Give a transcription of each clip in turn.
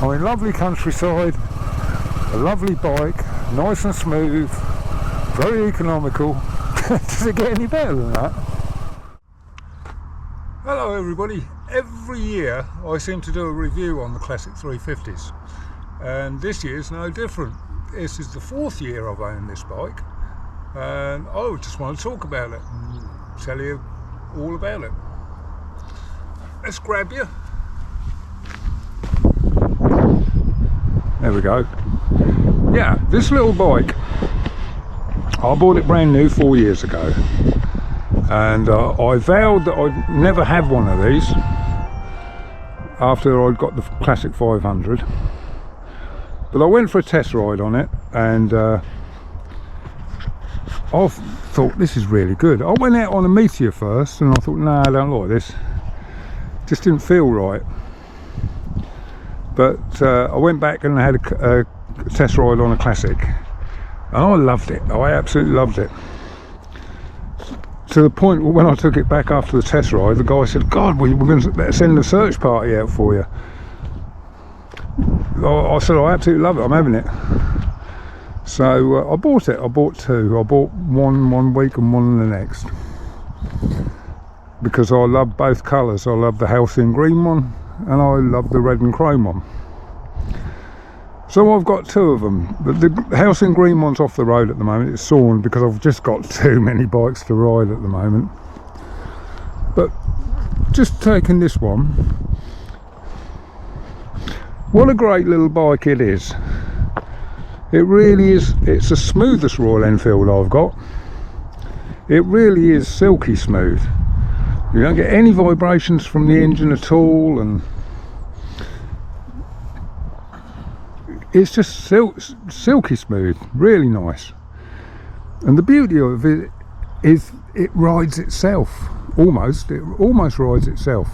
I'm in lovely countryside, a lovely bike, nice and smooth, very economical. Does it get any better than that? Hello everybody. Every year I seem to do a review on the classic 350s, and this year's no different. This is the 4th year I've owned this bike, and I just want to talk about it and tell you all about it. Let's grab you. There we go. Yeah, this little bike, I bought it brand new 4 years ago, and I vowed that I'd never have one of these after I'd got the classic 500. But I went for a test ride on it, and I thought this is really good. I went out on a Meteor first, and I thought, nah, I don't like this. Just didn't feel right. But I went back and had a test ride on a classic, and I loved it. I absolutely loved it. To the point where when I took it back after the test ride, the guy said, God, we're going to send a search party out for you. I said, I absolutely love it, I'm having it. So I bought it. I bought two. I bought one week and one the next, because I love both colours. I love the halcyon green one, and I love the red and chrome one. So I've got two of them. The halcyon green one's off the road at the moment. It's sawn because I've just got too many bikes to ride at the moment. But just taking this one, what a great little bike it is. It really is. It's the smoothest Royal Enfield I've got. It really is silky smooth. You don't get any vibrations from the engine at all, and it's just silky smooth, really nice. And the beauty of it is it rides itself, almost. It almost rides itself.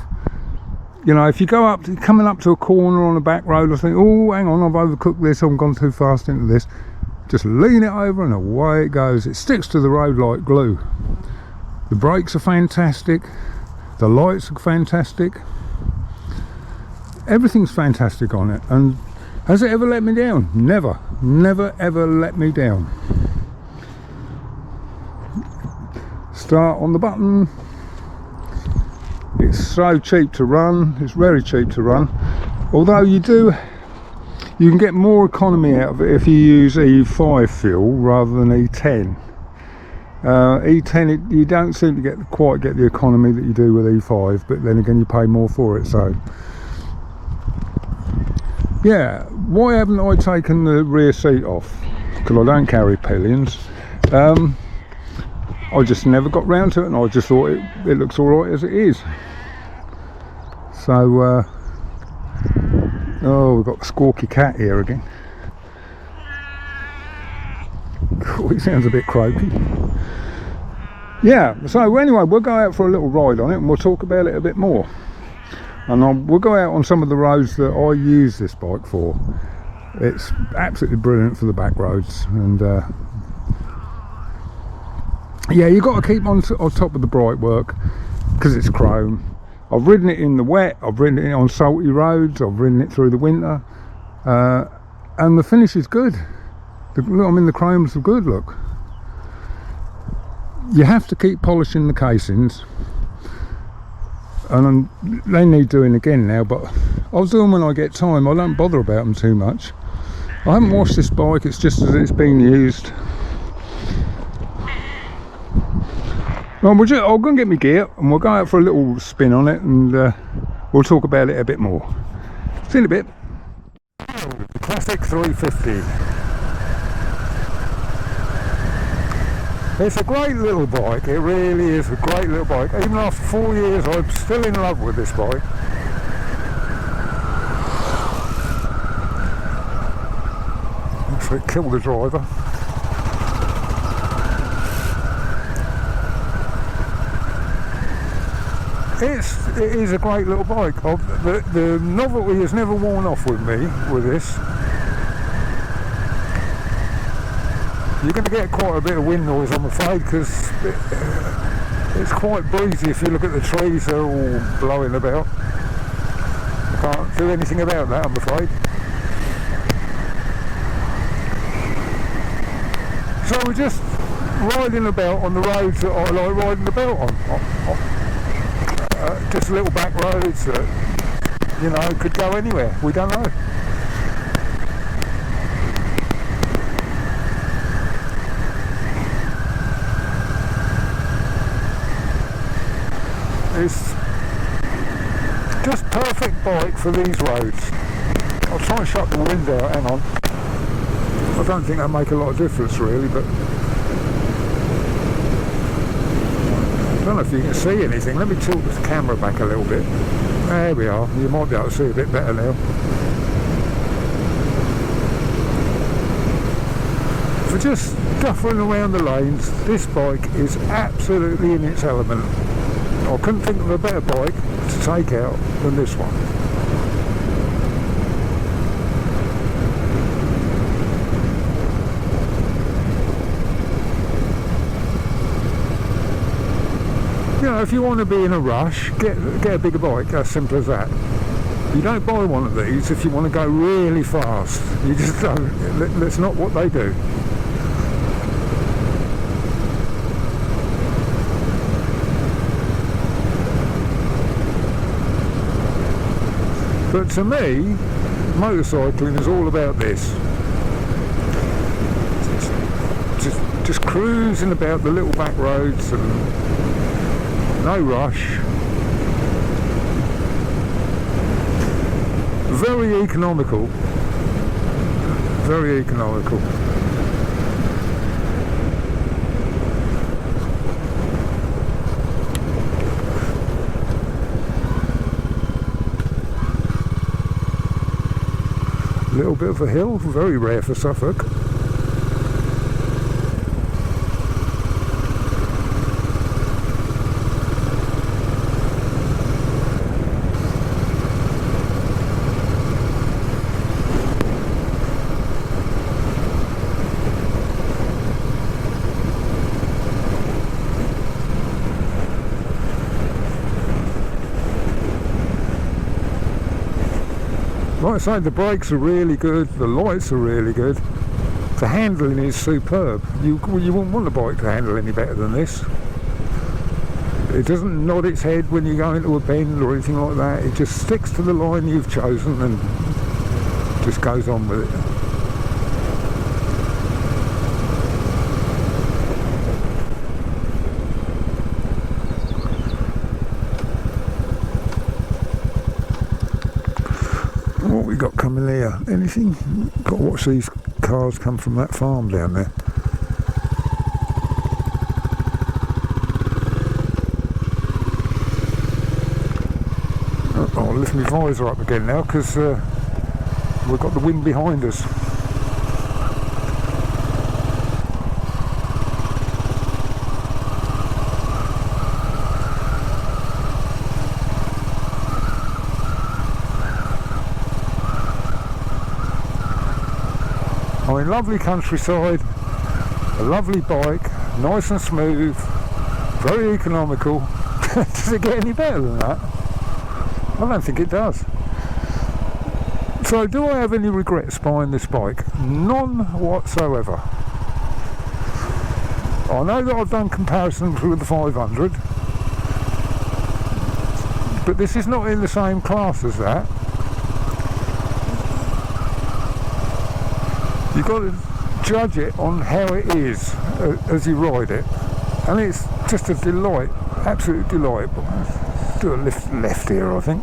You know, if you go up, coming up to a corner on a back road, I think, oh, hang on, I've overcooked this, I've gone too fast into this. Just lean it over and away it goes. It sticks to the road like glue. The brakes are fantastic. The lights are fantastic. Everything's fantastic on it. And has it ever let me down? Never. Never ever let me down. Start on the button. It's so cheap to run. It's very cheap to run. Although you can get more economy out of it if you use E5 fuel rather than E10. E10, you don't seem to quite get the economy that you do with E5, but then again you pay more for it. So yeah, why haven't I taken the rear seat off? Because I don't carry pillions. I just never got round to it, and I just thought it looks alright as it is. So oh, we've got the squawky cat here again. Oh, he sounds a bit croaky. Yeah, so anyway, we'll go out for a little ride on it, and we'll talk about it a bit more. And we'll go out on some of the roads that I use this bike for. It's absolutely brilliant for the back roads, and yeah, you've got to keep on top of the bright work because it's chrome. I've ridden it in the wet, I've ridden it on salty roads, I've ridden it through the winter, and the finish is good. The chromes are good, look. You have to keep polishing the casings, and they need doing again now, but I'll do them when I get time. I don't bother about them too much. I haven't washed this bike, it's just as it's been used. Well, I'm going to get my gear and we'll go out for a little spin on it, and we'll talk about it a bit more. See you in a bit. The classic 350. It's a great little bike, it really is a great little bike. Even after 4 years I'm still in love with this bike. Actually it killed the driver. It is a great little bike. The novelty has never worn off with me with this. You're going to get quite a bit of wind noise, I'm afraid, because it's quite breezy. If you look at the trees, they're all blowing about. I can't do anything about that, I'm afraid. So we're just riding about on the roads that I like riding about on. Just little back roads that, you know, could go anywhere. We don't know. It's just perfect bike for these roads. I'll try and shut the wind out, hang on. I don't think that'll make a lot of difference really, but I don't know if you can see anything. Let me tilt the camera back a little bit. There we are, you might be able to see a bit better now. For just duffering around the lanes, this bike is absolutely in its element. I couldn't think of a better bike to take out than this one. You know, if you want to be in a rush, get a bigger bike, as simple as that. You don't buy one of these if you want to go really fast. You just don't. That's not what they do. But to me, motorcycling is all about this. Just cruising about the little back roads and no rush. Very economical. Very economical. A little bit of a hill, very rare for Suffolk. Like I say, the brakes are really good, the lights are really good, the handling is superb. You wouldn't want a bike to handle any better than this. It doesn't nod its head when you go into a bend or anything like that. It just sticks to the line you've chosen and just goes on with it. What we got coming here? Anything? Got to watch these cars come from that farm down there. I'll lift my visor up again now because we've got the wind behind us. I mean, lovely countryside, a lovely bike, nice and smooth, very economical. Does it get any better than that? I don't think it does. So do I have any regrets buying this bike? None whatsoever. I know that I've done comparisons with the 500, but this is not in the same class as that. You've got to judge it on how it is as you ride it, and it's just a delight, absolute delight. Let's do a lift left here, I think.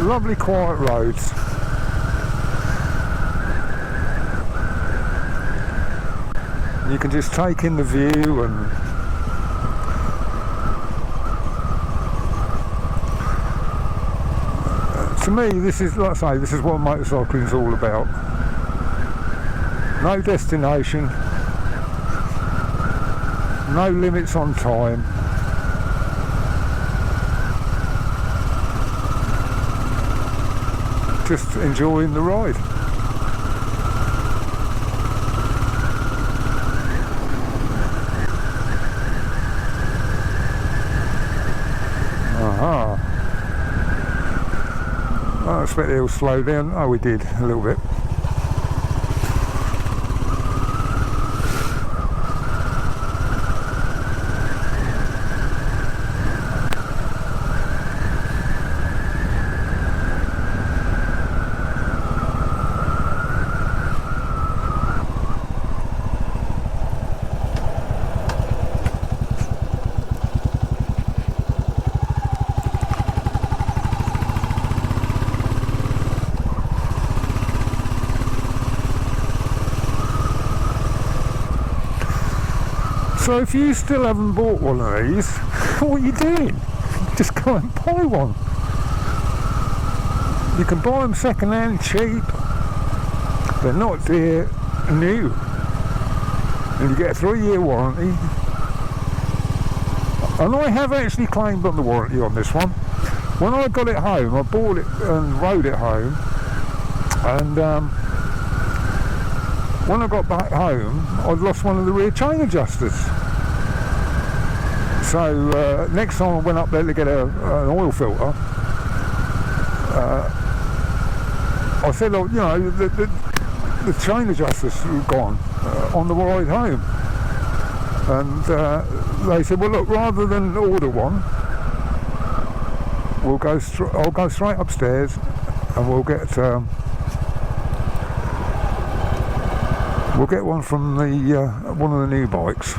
Lovely quiet roads. You can just take in the view and to me this is, like I say, this is what motorcycling is all about. No destination, no limits on time. Just enjoying the ride. expect it'll slow down. Oh, we did a little bit. So if you still haven't bought one of these, what are you doing? Just go and buy one. You can buy them second hand cheap. They're not dear, new. And you get a 3-year warranty. And I have actually claimed on the warranty on this one. When I got it home, I bought it and rode it home. And when I got back home, I'd lost one of the rear chain adjusters. So next time I went up there to get an oil filter, I said, oh, you know, the chain adjusters were gone on the ride home. And they said, well, look, rather than order one, I'll go straight upstairs and we'll get one from the one of the new bikes.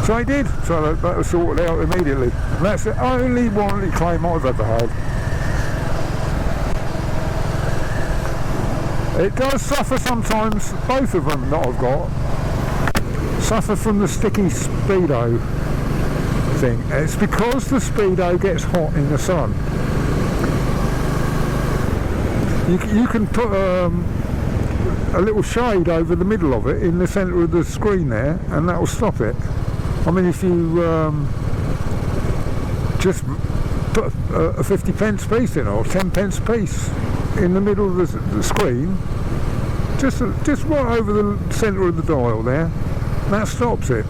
So I did, so that was sorted out immediately. And that's the only warranty claim I've ever had. It does suffer sometimes, both of them that I've got, suffer from the sticky speedo thing. It's because the speedo gets hot in the sun. You can put a little shade over the middle of it in the centre of the screen there, and that will stop it. I mean, if you just put a 50p piece in, or 10p piece in the middle of the screen, just right over the centre of the dial there, that stops it.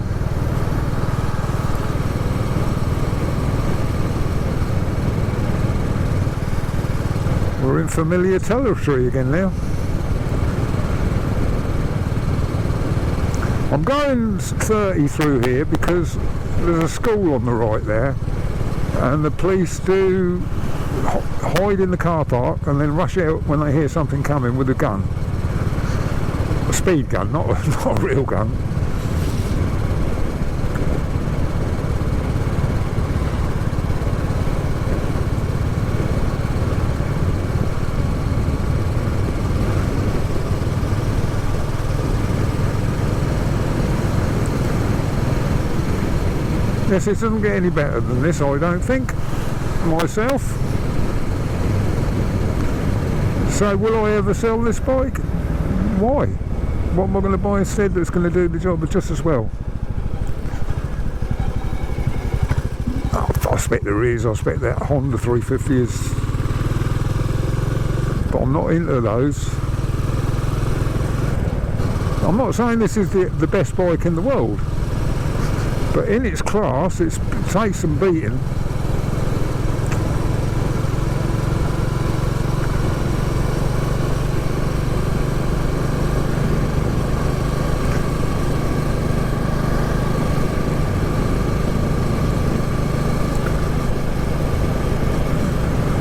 We're in familiar territory again now. I'm going 30 through here because there's a school on the right there, and the police do hide in the car park and then rush out when they hear something coming with a gun. A speed gun, not a real gun. Yes, it doesn't get any better than this, I don't think, myself. So will I ever sell this bike? Why? What am I going to buy instead that's going to do the job just as well? I expect there is. I expect that Honda 350 is, but I'm not into those. I'm not saying this is the best bike in the world, but in its class, it takes some beating.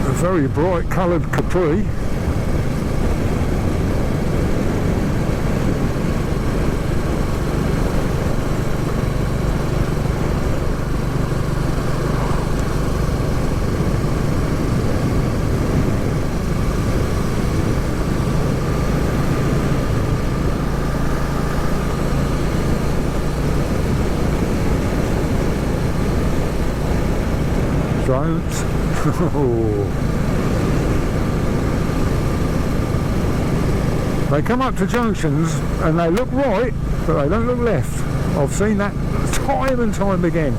A very bright coloured Capri. They come up to junctions and they look right, but they don't look left. I've seen that time and time again.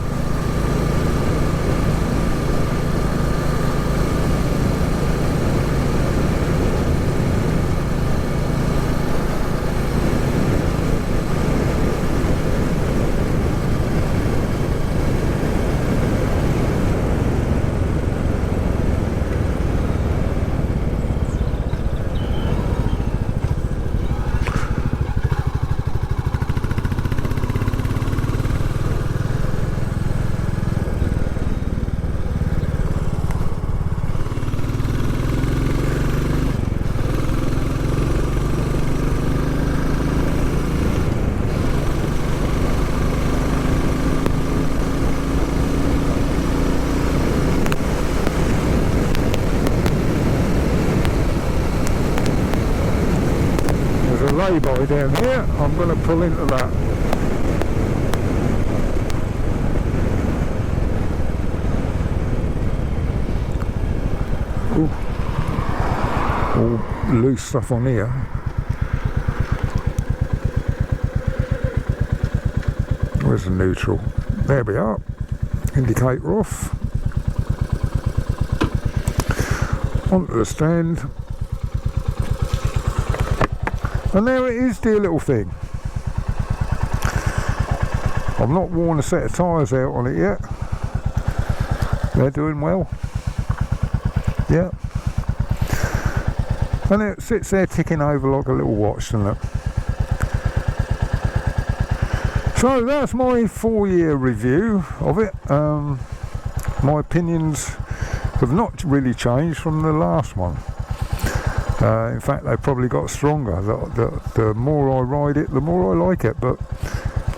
lay-by down here. I'm going to pull into that. Ooh. All loose stuff on here. Where's the neutral? There we are. Indicator off. Onto the stand. And there it is, dear little thing. I've not worn a set of tyres out on it yet. They're doing well. Yeah. And it sits there ticking over like a little watch, doesn't it? So that's my 4-year review of it. My opinions have not really changed from the last one. In fact, they probably got stronger. The more I ride it, the more I like it. But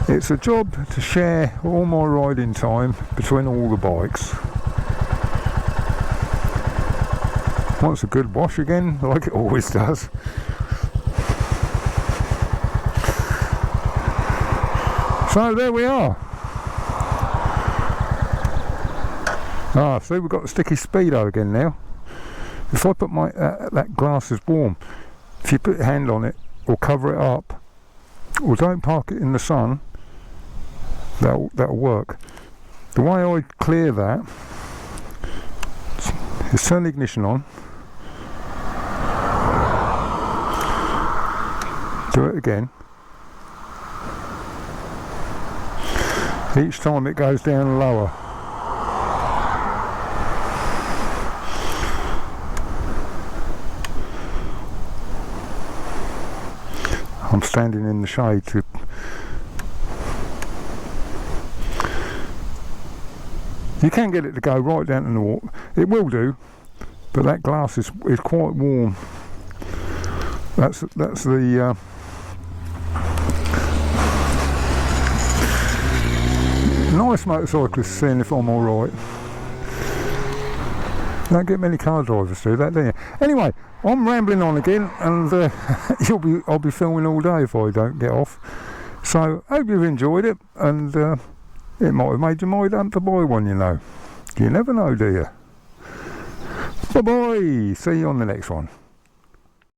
it's a job to share all my riding time between all the bikes. Wants a good wash again, like it always does. So there we are. See, we've got the sticky speedo again now. If I put my that glass is warm, if you put your hand on it or cover it up, or don't park it in the sun, that'll work. The way I clear that is turn the ignition on, do it again. Each time it goes down lower. I'm standing in the shade to you can get it to go right down to the water. It will do, but that glass is quite warm. That's the nice motorcyclist seeing if I'm alright. Don't get many car drivers do that, do you? Anyway, I'm rambling on again, and I'll be filming all day if I don't get off. So hope you've enjoyed it, and it might have made your mind up to buy one, you know. You never know, do you? Bye bye. See you on the next one.